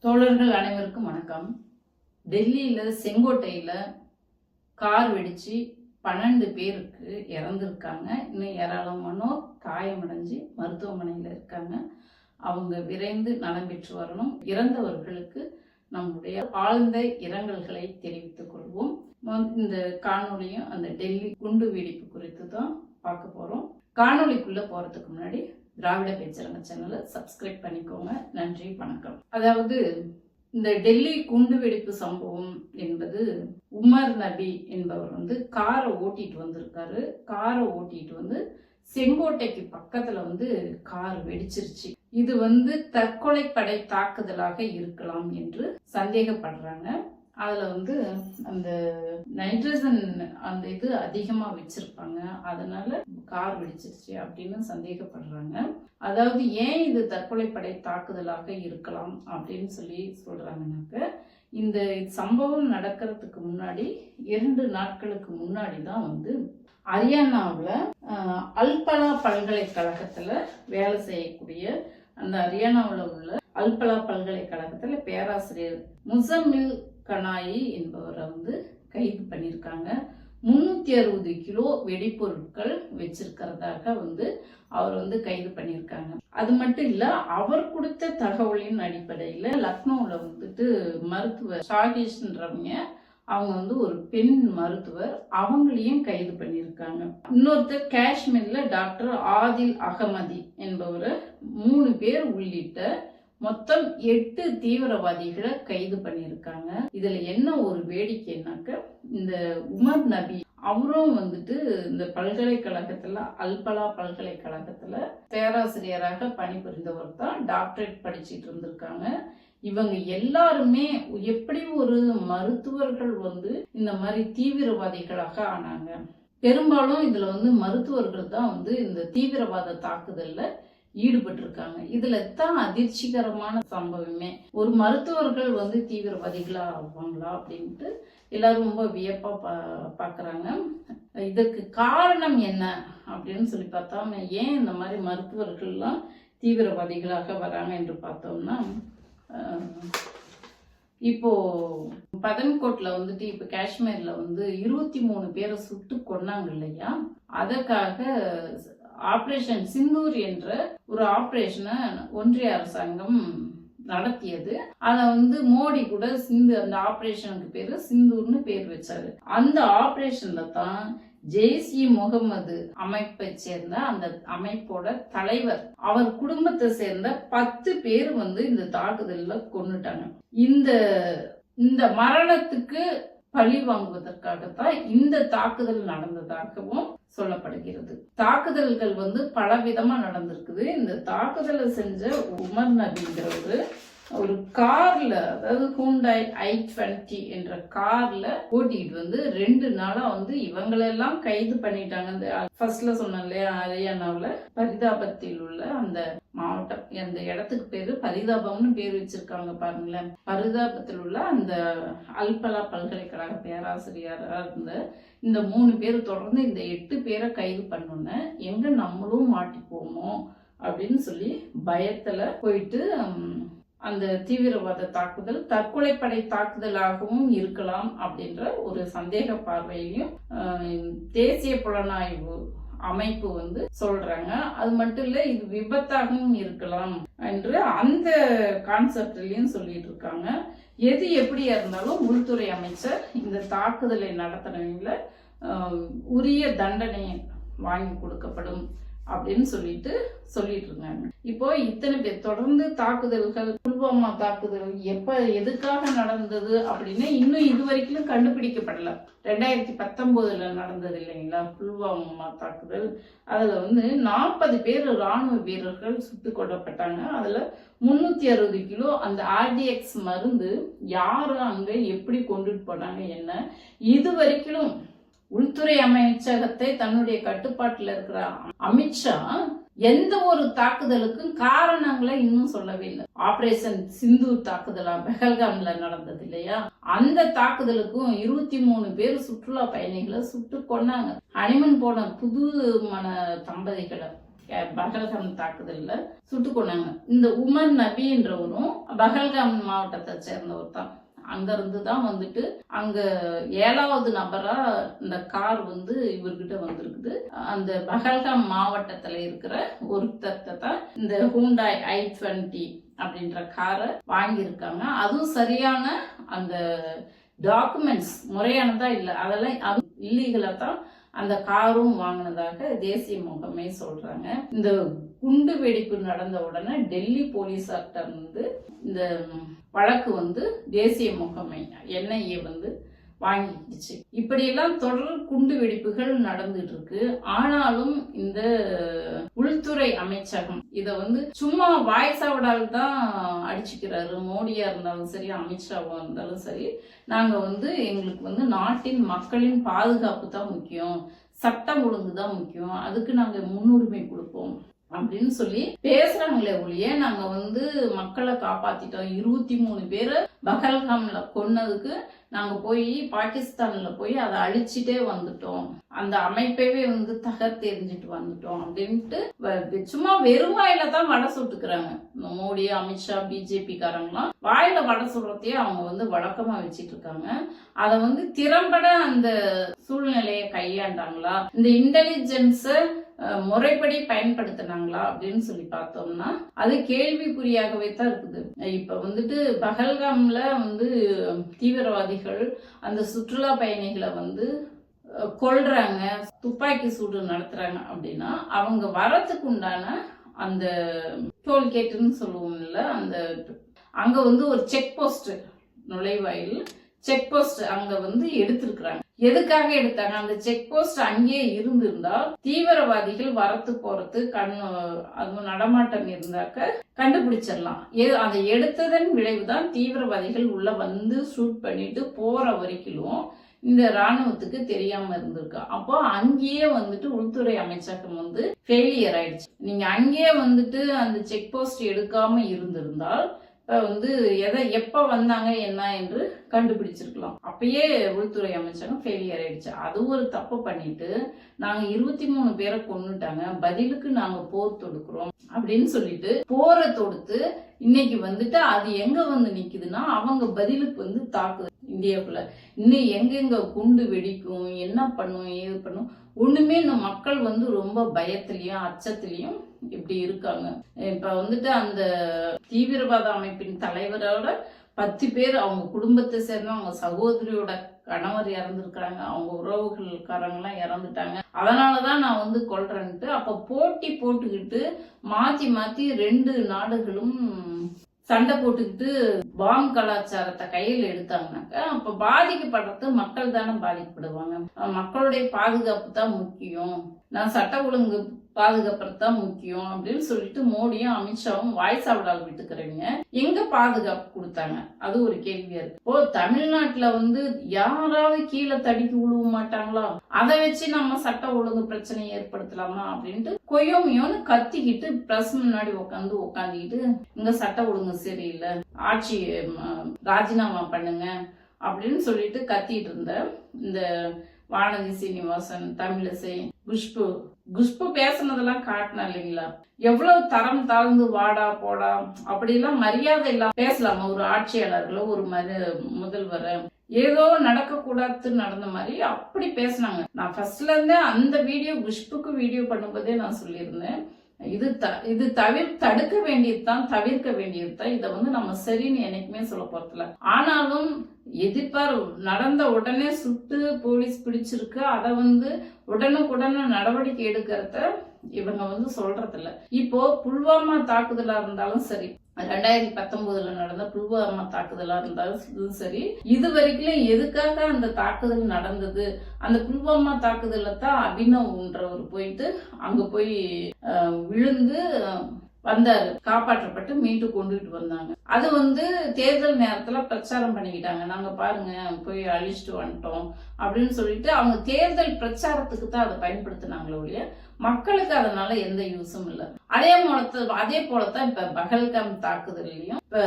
தோழர்கள் அனைவருக்கும் வணக்கம். டெல்லியில் செங்கோட்டையில் கார் வெடிச்சு 12 பேருக்கு இறந்துருக்காங்க. இன்னும் ஏராளமானோர் காயமடைஞ்சு மருத்துவமனையில் இருக்காங்க. அவங்க விரைந்து நலம் பெற்று வரணும். இறந்தவர்களுக்கு நம்முடைய ஆழ்ந்த இரங்கல்களை தெரிவித்துக் கொள்வோம். இந்த காணொலியும் அந்த டெல்லி குண்டு வெடிப்பு குறித்து தான் பார்க்க போகிறோம். காணொலிக்குள்ளே போகிறதுக்கு முன்னாடி திராவிட பேச்சரங்க சேனலை சப்ஸ்கிரைப் பண்ணிக்கோங்க. நன்றி, வணக்கம். அதாவது இந்த டெல்லி குண்டு வெடிப்பு சம்பவம் என்பது உமர் நபி என்பவர் காரை ஓட்டிட்டு வந்திருக்காரு. காரை ஓட்டிட்டு செங்கோட்டைக்கு பக்கத்துல கார் வெடிச்சிருச்சு. இது தற்கொலைப்படை தாக்குதலாக இருக்கலாம் என்று சந்தேகப்படுறாங்க. அதுல அந்த நைட்ரஜன் அந்த இது அதிகமா வச்சிருப்பாங்க, அதனால கார் வெடிச்சிருச்சு அப்படின்னு சந்தேகப்படுறாங்க. அதாவது ஏன் இது தற்கொலைப்படை தாக்குதலாக இருக்கலாம் அப்படின்னு சொல்றாங்கன்னாக்க, இந்த சம்பவம் நடக்கிறதுக்கு முன்னாடி 2 நாட்களுக்கு முன்னாடி தான் ஹரியானாவில் அல்பலா பல்கலைக்கழகத்துல வேலை செய்யக்கூடிய அந்த ஹரியானாவில் உள்ள அல்பலா பல்கலைக்கழகத்துல பேராசிரியர் முசம்மில் கனாயி என்பவரை கைது பண்ணியிருக்காங்க. 360 கிலோ வெடிப்பொருட்கள் வச்சிருக்கிறதாக அவர் கைது பண்ணியிருக்காங்க. அது மட்டும் இல்ல, அவர் கொடுத்த தகவலின் அடிப்படையில லக்னோல மருத்துவர் ஷாகிஷ்ன்றவங்க, அவங்க ஒரு பெண் மருத்துவர், அவங்களையும் கைது பண்ணியிருக்காங்க. இன்னொருத்தர் காஷ்மீர்ல டாக்டர் ஆதில் அகமதி என்பவரை 3 பேர் உள்ளிட்ட மொத்தம் 8 தீவிரவாதிகளை கைது பண்ணியிருக்காங்க. இதுல என்ன ஒரு வேடிக்கைனாக்க, இந்த உமர் நபி அவரும் இந்த பல்கலைக்கழகத்துல அல்பலா பல்கலைக்கழகத்துல பேராசிரியராக பணிபுரிந்தவர் தான். டாக்டரேட் படிச்சுட்டு இருந்திருக்காங்க. இவங்க எல்லாருமே எப்படி ஒரு மருத்துவர்கள் இந்த மாதிரி தீவிரவாதிகளாக ஆனாங்க. பெரும்பாலும் இதுல மருத்துவர்கள் தான் இந்த தீவிரவாத தாக்குதல்ல ஈடுபட்டு இருக்காங்க. இதுல தான் அதிர்ச்சிகரமான சம்பவமே, ஒரு மருத்துவர்கள் தீவிரவாதிகளா ஆவாங்களா அப்படின்ட்டு எல்லாரும் ரொம்ப வியப்பா பாக்குறாங்க. இதுக்கு காரணம் என்ன அப்படின்னு பார்த்தா, ஏன் இந்த மாதிரி மருத்துவர்கள்லாம் தீவிரவாதிகளாக வராங்க என்று பார்த்தோம்னா, இப்போ பதன்கோட்ல இப்ப காஷ்மீர்ல 23 பேரை சுட்டு கொன்னாங்க இல்லையா, அதற்காக ஆபரேஷன் சிந்தூர் என்ற ஒரு ஆபரேஷனை ஒன்றிய அரசாங்கம் நடத்தியது. அத மோடி கூட அந்த ஆபரேஷனுக்கு பேரு சிந்தூர்னு பேர் வச்சாரு. அந்த ஆபரேஷன்ல தான் ஜெய்ஷ்-இ முகமது அமைப்பை சேர்ந்த அந்த அமைப்போட தலைவர், அவர் குடும்பத்தை சேர்ந்த 10 பேர் இந்த தாக்குதல்ல கொன்னுட்டாங்க. இந்த மரணத்துக்கு பழி வாங்குவதற்காகத்தான் இந்த தாக்குதல் நடந்ததாகவும் சொல்லப்படுகிறது. தாக்குதல்கள் பலவிதமா நடந்திருக்குது. இந்த தாக்குதலை செஞ்ச உமர் நபிங்கிறவரு ஒரு கார்ல, அதாவது ஹூண்டாய் i20 என்ற கார்ல ஓட்டிட்டு 2 நாளா இவங்களெல்லாம் கைது பண்ணிட்டாங்க. இந்த ஃபர்ஸ்ட்ல சொன்னேன் இல்லையா, ஹரியானாவில் பரிதாபத்தில் உள்ள அந்த மாவட்டம், அந்த இடத்துக்கு பேரு பரிதாபம்னு பேர் வச்சிருக்காங்க பாருங்களேன். பரிதாபத்தில் உள்ள அந்த அல்பலா பல்கலைக்கழக பேராசிரியரா இருந்த இந்த 3 பேர் தொடர்ந்து இந்த 8 பேரை கைது பண்ணோன்னு, எங்க நம்மளும் மாட்டிப்போமோ அப்படின்னு பயத்துல போயிட்டு அந்த தீவிரவாத தாக்குதல் தற்கொலைப்படை தாக்குதலாகவும் இருக்கலாம் அப்படின்ற ஒரு சந்தேக பார்வையிலையும் தேசிய புலனாய்வு அமைப்பு சொல்றாங்க. அது மட்டும் இல்ல, இது விபத்தாகவும் இருக்கலாம் என்று அந்த கான்செப்ட்லயும் சொல்லிட்டு இருக்காங்க. எது எப்படியா இருந்தாலும் உள்துறை அமைச்சர் இந்த தாக்குதலை நடத்தினவங்கள உரிய தண்டனை வாங்கி கொடுக்கப்படும் அப்படின்னு சொல்லிட்டு இருக்காங்க. இப்போ இத்தனை பேர் தொடர்ந்து தாக்குதல்கள், புல்வாமா தாக்குதல் எதுக்காக நடந்தது அப்படின்னு இன்னும் இதுவரைக்கும் கண்டுபிடிக்கப்படல. 2019 நடந்தது இல்லைங்களா புல்வாமா தாக்குதல். அதுல 40 பேர் ராணுவ வீரர்கள் சுட்டுக் கொல்லப்பட்டாங்க. அதுல 360 கிலோ அந்த RDX மருந்து யாரு அங்க எப்படி கொண்டுட்டு போனாங்க என்ன, இதுவரைக்கும் உள்துறை அமைச்சகத்தை தன்னுடைய கட்டுப்பாட்டில் இருக்கிற அமித்ஷா எந்த ஒரு தாக்குதலுக்கும் காரணங்களை இன்னும் சொல்லவே இல்லை. ஆபரேஷன் சிந்தூர் தாக்குதலா பெஹல்காம்ல நடந்தது இல்லையா, அந்த தாக்குதலுக்கும் 23 பேர் சுற்றுலா பயணிகளை சுட்டு கொன்னாங்க. ஹனிமூன் போன புது மன தம்பதிகளை பஹல்காம் தாக்குதல்ல சுட்டு கொண்டாங்க. இந்த உமர் நபின்றவரும் பஹல்காம் மாவட்டத்தை சேர்ந்தவர் தான். அங்க இருந்து தான் வந்துட்டு அங்க 7வது நபரா இந்த கார் வந்து இவர்கிட்ட வந்திருக்குது. அந்த பஹல்காம் மாவட்டத்துல இருக்கிற ஒருத்தத்தை தான் இந்த ஹூண்டாய் i20 அப்படின்ற காரை வாங்கியிருக்காங்க. அதுவும் சரியான அந்த டாக்குமெண்ட்ஸ் முறையானதா இல்லை, அதெல்லாம் இல்லீகலா தான் அந்த காரும் வாங்கினதாக தேசிய முகமை சொல்றாங்க. இந்த குண்டு வெடிப்பு நடந்த உடனே டெல்லி போலீசார்ட்ட இருந்து இந்த வழக்கு வந்து தேசிய முகமை NIA வந்து வாங்கிடுச்சு. இப்படியெல்லாம் தொடர் குண்டு வெடிப்புகள் நடந்துட்டு இருக்கு. ஆனாலும் இந்த உள்துறை அமைச்சகம் இத வந்து சும்மா வாய்ஸாவிடால் தான் அடிச்சுக்கிறாரு. மோடியா இருந்தாலும் சரி, அமித்ஷாவா இருந்தாலும் சரி, நாங்க வந்து எங்களுக்கு வந்து நாட்டின் மக்களின் பாதுகாப்பு தான் முக்கியம், சட்டம் ஒழுங்கு தான் முக்கியம், அதுக்கு நாங்க முன்னுரிமை கொடுப்போம் அப்படின்னு சொல்லி பேசுறாங்களே ஒழிய நாங்க வந்து மக்களை காப்பாத்திட்டோம், 23 பேரை பஹல்காம்ல கொன்னதுக்கு நாங்க போய் பாகிஸ்தான்ல போய் அதை அழிச்சிட்டே வந்துட்டோம், அந்த அமைப்பவே வந்து தகர்த்து எரிஞ்சிட்டு வந்துட்டோம் அப்படின்ட்டு சும்மா வெறும் வாயில தான் வடை சுட்டுக்கிறாங்க. மோடி, அமித்ஷா, பிஜேபி காரங்களாம் வாயில வடை சுடுறதையே அவங்க வந்து வழக்கமா வச்சிட்டு இருக்காங்க. அதை வந்து திறம்பட அந்த சூழ்நிலையை கையாண்டாங்களா, இந்த இன்டெலிஜென்ஸ முறைப்படி பயன்படுத்தினாங்களா அப்படின்னு சொல்லி பார்த்தோம்னா அது கேள்விக்குறியாகவே தான் இருக்குது. இப்ப வந்துட்டு பஹல்காம்ல வந்து தீவிரவாதிகள் அந்த சுற்றுலா பயணிகளை வந்து கொல்றாங்க, துப்பாக்கி சூடு நடத்துறாங்க அப்படின்னா அவங்க வரத்துக்கு உண்டான அந்த டோல்கேட்டுன்னு சொல்லுவோம்ல, அந்த அங்க வந்து ஒரு செக் போஸ்ட், நுழைவாயில் செக் போஸ்ட் அங்க வந்து எடுத்திருக்கிறாங்க. எதுக்காக எடுத்தாங்க? அந்த செக் போஸ்ட் அங்கேயே இருந்திருந்தால் தீவிரவாதிகள் வரத்து போறது அது நடமாட்டம் இருந்தாக்க கண்டுபிடிச்சிடலாம். அதை எடுத்ததன் விளைவுதான் தீவிரவாதிகள் உள்ள வந்து ஷூட் பண்ணிட்டு போற வரைக்கும் இந்த ராணுவத்துக்கு தெரியாம இருந்திருக்கு. அப்போ அங்கேயே வந்துட்டு உள்துறை அமைச்சகம் வந்து ஃபெயிலியர் ஆயிடுச்சு. நீங்க அங்கேயே வந்துட்டு அந்த செக் போஸ்ட் எடுக்காம இருந்திருந்தால் வந்து எப்ப வந்தாங்க என்ன என்று கண்டுபிடிச்சிருக்கலாம். அப்பயே உள்துறை அமைச்சகம் ஃபெயிலியர் ஆயிடுச்சு. அது ஒரு தப்பு பண்ணிட்டு நாங்க 23 பேரை கொன்னுட்டாங்க, பதிலுக்கு நாங்க போர் தொடுக்கிறோம் அப்படின்னு சொல்லிட்டு போரை தொடுத்து இன்னைக்கு வந்துட்டு அது எங்க வந்து நிக்குதுன்னா அவங்க பதிலுக்கு வந்து தாக்குது. இந்தியாவுக்குள்ள இன்னும் எங்கெங்க குண்டு வெடிக்கும், என்ன பண்ணும், ஏது பண்ணும், ஒண்ணுமே இந்த மக்கள் வந்து ரொம்ப பயத்திலையும் அச்சத்திலையும் இப்படி இருக்காங்க. இப்ப வந்துட்டு அந்த தீவிரவாத அமைப்பின் தலைவரோட 10 பேர் அவங்க குடும்பத்தை சேர்ந்த அவங்க சகோதரியோட கணவர் இறந்துருக்காங்க, அவங்க உறவுகள்காரங்கெல்லாம் இறந்துட்டாங்க, அதனாலதான் நான் வந்து கொல்றேன்ட்டு அப்ப போட்டி போட்டுக்கிட்டு மாத்தி மாத்தி 2 நாடுகளும் சண்டை போட்டுக்கிட்டு பாம் கலாச்சாரத்தை கையில் எடுத்தாங்கனாக்க அப்ப பாதிக்கப்படுறது மக்கள் தானே பாதிக்கப்படுவாங்க. மக்களுடைய பாதுகாப்பு தான் முக்கியம், நான் சட்ட ஒழுங்கு பாதுகாப்புறது தான் முக்கியம் அப்படின்னு சொல்லிட்டு மோடியும் அமித்ஷாவும் வாய்ஸ் ஆவடால் விட்டுக்கிறவங்க எங்க பாதுகாப்பு கொடுத்தாங்க? அது ஒரு கேள்வியா இருக்கு. இப்போ தமிழ்நாட்டுல வந்து யாராவது கீழே தடிக்கி விழுவ மாட்டாங்களா, அதை வச்சு நம்ம சட்ட ஒழுங்கு பிரச்சனை ஏற்படுத்தலாமா அப்படின்ட்டு கொய்யோமியோன்னு கத்திக்கிட்டு பிரஸ் முன்னாடி உட்காந்துக்கிட்டு இங்க சட்ட ஒழுங்கு சரியில்லை, ஆட்சி ராஜினாமா பண்ணுங்க அப்படின்னு சொல்லிட்டு கத்திட்டு இருந்த இந்த வானதி சீனிவாசன், தமிழிசை, குஷ்பு பேசுனதெல்லாம் காட்டினா இல்லைங்களா? எவ்வளவு தரம் தாழ்ந்து வாடா போடா அப்படிலாம் மரியாதை இல்லாம பேசலாமா ஒரு ஆட்சியாளர்களோ ஒரு முதல்வரை? ஏதோ நடக்க கூடாது நடந்த மாதிரி அப்படி பேசினாங்க. நான் ஃபர்ஸ்ட்ல இருந்தே அந்த வீடியோ குஷ்புக்கு வீடியோ பண்ணும்போதே நான் சொல்லியிருந்தேன், இது தடுக்க வேண்டியதுதான், தவிர்க்க வேண்டியதுதான். இதை வந்து நம்ம சரின்னு என்னைக்குமே சொல்ல போறதில்ல. ஆனாலும் எதிர்பார் நடந்த உடனே சுட்டு போலீஸ் பிடிச்சிருக்கு, அதை வந்து உடனுக்குடனே நடவடிக்கை எடுக்கிறத இவங்க வந்து சொல்றதில்ல. இப்போ புல்வாமா தாக்குதலா இருந்தாலும் சரி, 2019 நடந்த புல்வாமா தாக்குதலா இருந்தாலும் சரி, இது வரைக்கும் எதுக்காக அந்த தாக்குதல் நடந்தது? அந்த புல்வாமா தாக்குதல தான் அபினவ்ன்றவர் போயிட்டு அங்க போய் விழுந்து வந்தாரு, காப்பாற்றப்பட்டு மீண்டு கொண்டுட்டு வந்தாங்க. அது வந்து தேர்தல் நேரத்துல பிரச்சாரம் பண்ணிக்கிட்டாங்க, நாங்க பாருங்க போய் அழிச்சிட்டு வந்துட்டோம் அப்படின்னு சொல்லிட்டு அவங்க தேர்தல் பிரச்சாரத்துக்கு தான் அதை பயன்படுத்தினாங்களே ஒழிய மக்களுக்கு அதனால எந்த யூஸும் இல்லை. அதே போலத்தான் இப்ப பகல்காம் தாக்குதலையும் இப்ப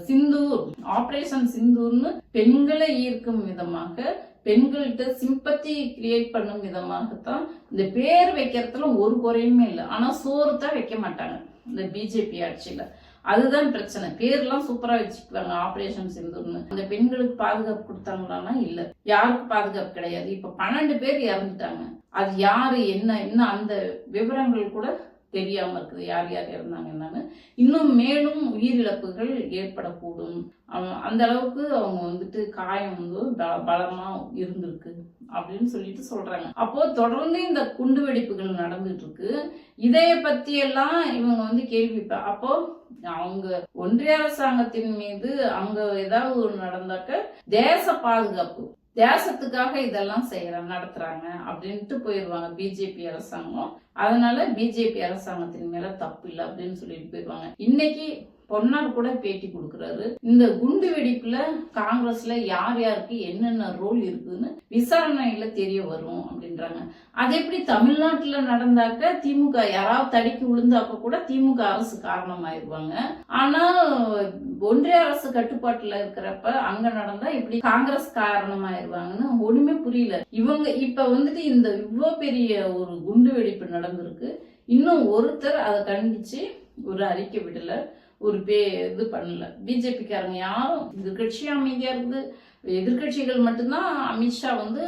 சிந்தூர் ஆபரேஷன் சிந்தூர்னு பெண்களை ஈர்க்கும் விதமாக பெண்கள்கிட்ட சிம்பத்தி கிரியேட் பண்ணும் விதமாகத்தான் இந்த பேர் வைக்கிறதுல ஒரு குறையுமே இல்லை. ஆனா சோறு தான் வைக்க மாட்டாங்க இந்த பிஜேபி ஆட்சியில. அதுதான் பிரச்சனை. பேர்லாம் சூப்பரா வச்சுக்குவாங்க, ஆபரேஷன் சிந்தூர்னு. அந்த பெண்களுக்கு பாதுகாப்பு கொடுத்தாங்களான்னா இல்ல, யாருக்கும் பாதுகாப்பு கிடையாது. இப்ப 12 பேர் இறந்துட்டாங்க. அது யாரு என்ன இன்னும் அந்த விவரங்கள் கூட தெரியாம இருக்குது, யார் யார் இறந்தாங்க என்னன்னு. இன்னும் மேலும் உயிரிழப்புகள் ஏற்படக்கூடும். அந்த அளவுக்கு அவங்க வந்துட்டு காயம் வந்து பலமா இருந்திருக்கு அப்படின்னு சொல்லிட்டு சொல்றாங்க. அப்போ தொடர்ந்து இந்த குண்டு வெடிப்புகள் நடந்துட்டு இருக்கு. இதைய பத்தி எல்லாம் இவங்க வந்து அப்போ அவங்க ஒன்றிய அரசாங்கத்தின் மீது அங்க ஏதாவது ஒரு நடந்தாக்க தேச பாதுகாப்பு, தேசத்துக்காக இதெல்லாம் நடத்துறாங்க அப்படின்ட்டு போயிருவாங்க பிஜேபி அரசாங்கம். அதனால பிஜேபி அரசாங்கத்தின் மேல தப்பு இல்லை அப்படின்னு சொல்லிட்டு போயிருவாங்க. இன்னைக்கு பொன்னார் கூட பேட்டி கொடுக்கறாரு, இந்த குண்டு வெடிப்புல காங்கிரஸ்ல யார் யாருக்கு என்னென்ன ரோல் இருக்குன்னு விசாரணையில தெரிய வரும் அப்படின்றாங்க. அது எப்படி தமிழ்நாட்டுல நடந்தாக்க திமுக யாராவது தடிக்கு விழுந்தாக்க கூட திமுக அரசு காரணமாயிருவாங்க. ஆனா ஒன்றிய அரசு கட்டுப்பாட்டுல இருக்கிறப்ப அங்க நடந்தா இப்படி காங்கிரஸ் காரணமாயிருவாங்கன்னு ஒண்ணுமே புரியல. இவங்க இப்ப வந்துட்டு இந்த இவ்வளோ பெரிய ஒரு குண்டு வெடிப்பு நடந்திருக்கு, இன்னும் ஒருத்தர் அதை கண்டிச்சு ஒரு அறிக்கை விடல, ஒரு இது பண்ணல. பிஜேபிக்காரங்க யாரும் எதிர்கட்சி அமைதியா இருக்குது. எதிர்கட்சிகள் மட்டும்தான் அமித்ஷா வந்து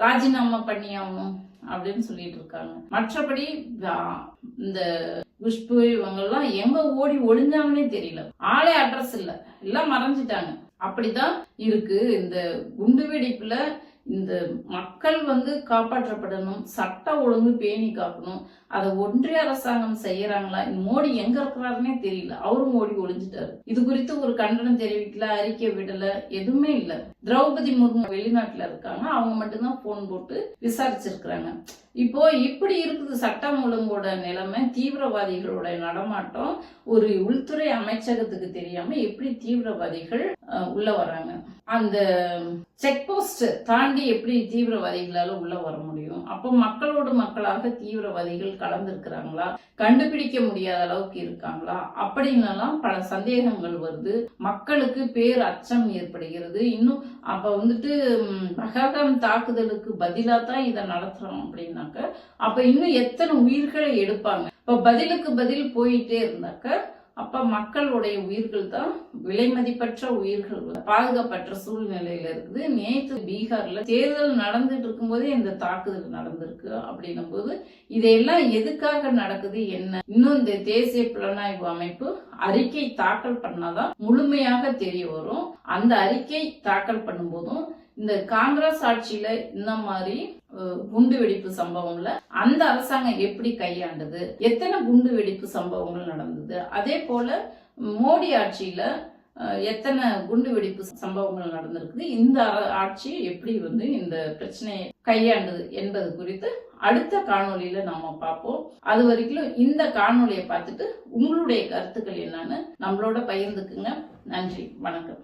ராஜினாமா பண்ணியாகணும் அப்படின்னு சொல்லிட்டு இருக்காங்க. மற்றபடி இந்த குஷ்பு இவங்க எல்லாம் எங்க ஓடி ஒளிஞ்சாங்கன்னே தெரியல. ஆளே அட்ரஸ் இல்ல, எல்லாம் மறைஞ்சிட்டாங்க. அப்படிதான் இருக்கு. இந்த குண்டு வெடிப்புல இந்த மக்கள் வந்து காப்பாற்றப்படணும், சட்ட ஒழுங்கு பேணி காக்கணும். அதை ஒன்றிய அரசாங்கம் செய்யறாங்களா? மோடி எங்க இருக்கிறாருன்னே தெரியல. அவரும் மோடி ஒளிஞ்சிட்டாரு. இது குறித்து ஒரு கண்டனம் தெரிவிக்கல, அறிக்கை விடல, எதுவுமே இல்ல. திரௌபதி முர்மு வெளிநாட்டுல இருக்காங்க, அவங்க மட்டும்தான் போன் போட்டு விசாரிச்சிருக்கிறாங்க. இப்போ இப்படி இருக்குது சட்டம் ஒழுங்கோட நிலைமை. தீவிரவாதிகளோட நடமாட்டம் ஒரு உள்துறை அமைச்சகத்துக்கு தெரியாம எப்படி தீவிரவாதிகள் உள்ள வராங்க? அந்த செக் போஸ்ட் தாண்டி எப்படி தீவிரவாதிகளால உள்ள வர முடியும்? அப்போ மக்களோடு மக்களாக தீவிரவாதிகள் கலந்துருக்கிறாங்களா, கண்டுபிடிக்க முடியாத அளவுக்கு இருக்காங்களா அப்படின்னலாம் பல சந்தேகங்கள் வருது. மக்களுக்கு பேர் அச்சம் ஏற்படுகிறது. இன்னும் அப்ப வந்துட்டு பகல்காம் தாக்குதலுக்கு பதிலா தான் இதை நடத்துறோம் அப்படின்னாக்க அப்ப இன்னும் எத்தனை உயிர்களை எடுப்பாங்க? இப்ப பதிலுக்கு பதில் போயிட்டே இருந்தாக்க அப்ப மக்களுடைய உயிர்கள் தான் விலை மதிப்பற்ற உயிர்கள், பாதுகாப்பற்ற சூழ்நிலையில இருக்குது. நேற்று பீகார்ல தேர்தல் நடந்துட்டு இருக்கும் போதே இந்த தாக்குதல் நடந்திருக்கு. அப்படின்னும் போது இதையெல்லாம் எதுக்காக நடக்குது என்ன? இன்னும் இந்த தேசிய புலனாய்வு அமைப்பு அறிக்கை தாக்கல் பண்ணாதான் முழுமையாக தெரிய வரும். அந்த அறிக்கை தாக்கல் பண்ணும் போதும் இந்த காங்கிரஸ் ஆட்சியில இந்த மாதிரி குண்டு வெடிப்பு சம்பவங்கள்ல அந்த அரசாங்கம் எப்படி கையாண்டது, எத்தனை குண்டு வெடிப்பு சம்பவங்கள் நடந்தது, அதே போல மோடி ஆட்சியில எத்தனை குண்டு வெடிப்பு சம்பவங்கள் நடந்திருக்குது, இந்த ஆட்சி எப்படி வந்து இந்த பிரச்சனையை கையாண்டது என்பது குறித்து அடுத்த காணொலியில நாம பார்ப்போம். அது வரைக்கும் இந்த காணொலியை பார்த்துட்டு உங்களுடைய கருத்துக்கள் என்னன்னு நம்மளோட பகிர்ந்துக்குங்க. நன்றி, வணக்கம்.